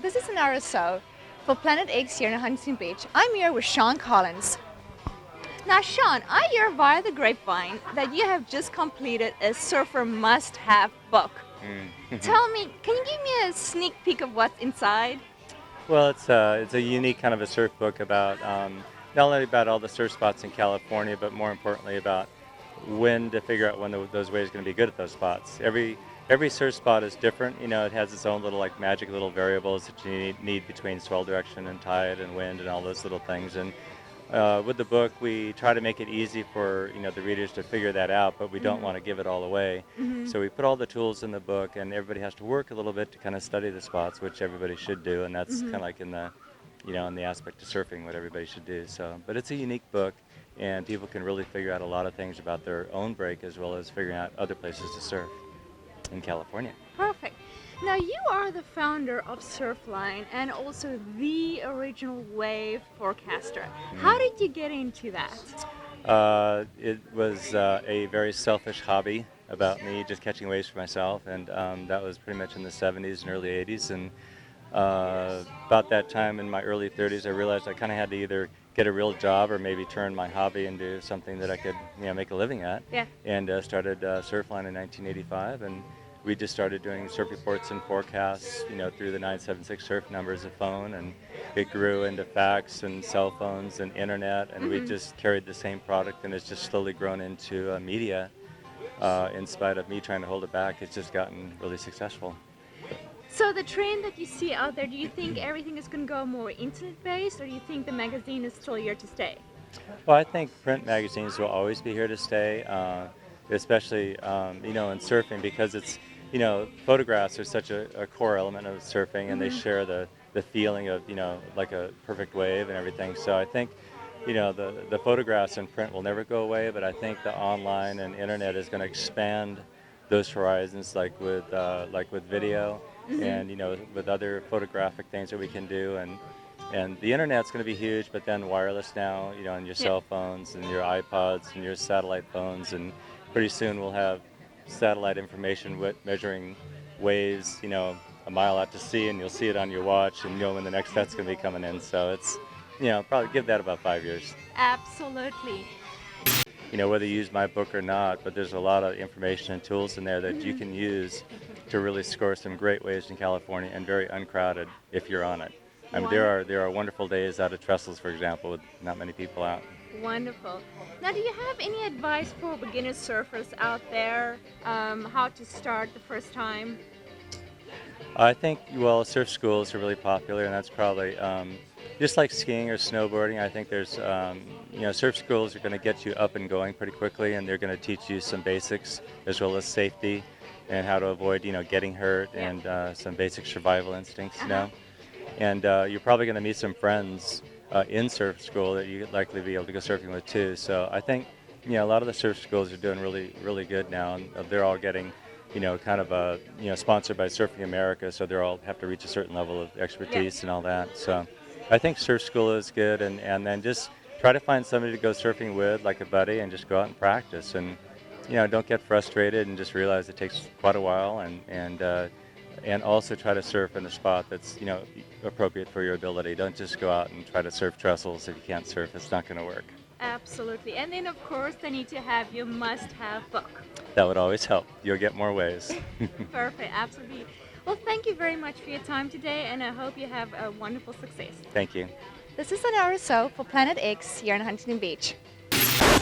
This is an hour so for Planet X here in Huntington Beach. I'm here with Sean Collins. Now, Sean, I hear via the grapevine that you have just completed a surfer must-have book. Tell me, can you give me a sneak peek of what's inside? Well, it's a unique kind of a surf book about not only about all the surf spots in California, but more importantly about when to figure out when those waves are going to be good at those spots. Every surf spot is different. You know, it has its own little like magic little variables that you need between swell direction and tide and wind and all those little things. And with the book, we try to make it easy for the readers to figure that out, but we don't want to give it all away. So we put all the tools in the book, and everybody has to work a little bit to kind of study the spots, which everybody should do, and that's kind of like in the in the aspect of surfing, what everybody should do. So, but it's a unique book, and people can really figure out a lot of things about their own break as well as figuring out other places to surf in California. Perfect. Now, you are the founder of Surfline and also the original wave forecaster. How did you get into that? It was a very selfish hobby about me just catching waves for myself, and that was pretty much in the 70s and early 80s. And about that time in my early 30s, I realized I kind of had to either get a real job or maybe turn my hobby into something that I could make a living at. Yeah. And started Surfline in 1985, and we just started doing surf reports and forecasts, through the 976 surf numbers of phone, and it grew into fax and cell phones and internet, and we just carried the same product, and it's just slowly grown into media. In spite of me trying to hold it back, it's just gotten really successful. So the trend that you see out there, do you think everything is going to go more internet-based, or do you think the magazine is still here to stay? Well, I think print magazines will always be here to stay, especially, in surfing, because it's, photographs are such a core element of surfing, and they share the feeling of, like a perfect wave and everything. So I think, the photographs in print will never go away, but I think the online and internet is going to expand those horizons, like with video and, with other photographic things that we can do. And the internet's going to be huge, but then wireless now, on your cell phones and your iPods and your satellite phones, and pretty soon we'll have satellite information measuring waves, a mile out to sea, and you'll see it on your watch, and when the next set's going to be coming in. So it's, probably give that about 5 years. Absolutely. Whether you use my book or not, but there's a lot of information and tools in there that you can use to really score some great waves in California, and very uncrowded if you're on it. I mean, there are wonderful days out at Trestles, for example, with not many people out. Wonderful. Now, do you have any advice for beginner surfers out there, how to start the first time? I think, surf schools are really popular, and that's probably just like skiing or snowboarding. I think there's, surf schools are going to get you up and going pretty quickly, and they're going to teach you some basics as well as safety and how to avoid, getting hurt, and some basic survival instincts, And you're probably going to meet some friends in surf school that you'd likely be able to go surfing with too. So I think, a lot of the surf schools are doing really, really good now, and they're all getting, kind of sponsored by Surfing America, so they all have to reach a certain level of expertise and all that. So I think surf school is good, and then just try to find somebody to go surfing with, like a buddy, and just go out and practice. And, don't get frustrated, and just realize it takes quite a while, and also try to surf in a spot that's, appropriate for your ability. Don't just go out and try to surf Trestles. If you can't surf, it's not going to work. Absolutely. And then, of course, they need to have your must-have book. That would always help. You'll get more waves. Perfect. Absolutely. Well, thank you very much for your time today, and I hope you have a wonderful success. Thank you. This is an hour or so for Planet X here in Huntington Beach.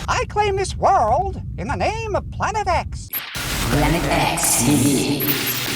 I claim this world in the name of Planet X. Planet X TV.